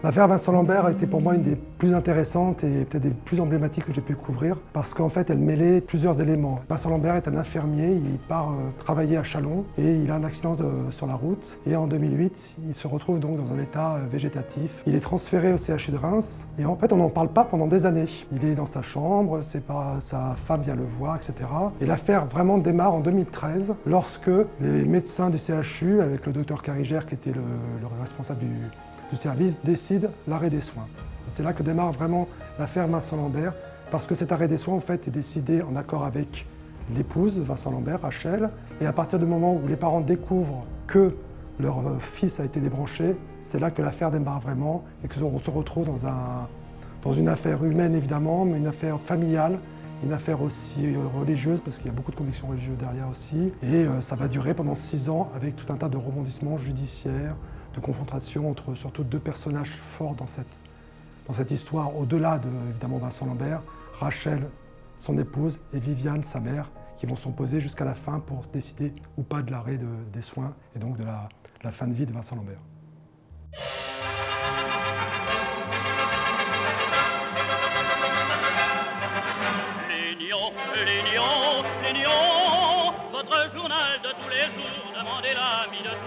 L'affaire Vincent Lambert a été pour moi une des plus intéressantes et peut-être des plus emblématiques que j'ai pu couvrir parce qu'en fait elle mêlait plusieurs éléments. Vincent Lambert est un infirmier, il part travailler à Châlons et il a un accident sur la route et en 2008 il se retrouve donc dans un état végétatif. Il est transféré au CHU de Reims et en fait on n'en parle pas pendant des années. Il est dans sa chambre, sa femme vient le voir, etc. Et l'affaire vraiment démarre en 2013 lorsque les médecins du CHU avec le docteur Carigère qui était le responsable du service décide l'arrêt des soins. C'est là que démarre vraiment l'affaire Vincent Lambert, parce que cet arrêt des soins en fait, est décidé en accord avec l'épouse de Vincent Lambert, Rachel, et à partir du moment où les parents découvrent que leur fils a été débranché, c'est là que l'affaire démarre vraiment et qu'on se retrouve dans une affaire humaine évidemment, mais une affaire familiale, une affaire aussi religieuse, parce qu'il y a beaucoup de convictions religieuses derrière aussi, et ça va durer pendant 6 ans avec tout un tas de rebondissements judiciaires, de confrontation entre surtout deux personnages forts dans cette histoire, au-delà de évidemment Vincent Lambert, Rachel, son épouse, et Viviane, sa mère, qui vont s'opposer jusqu'à la fin pour décider ou pas de l'arrêt des soins et donc de la fin de vie de Vincent Lambert. L'Union, votre journal de tous les jours, demandez l'ami de tous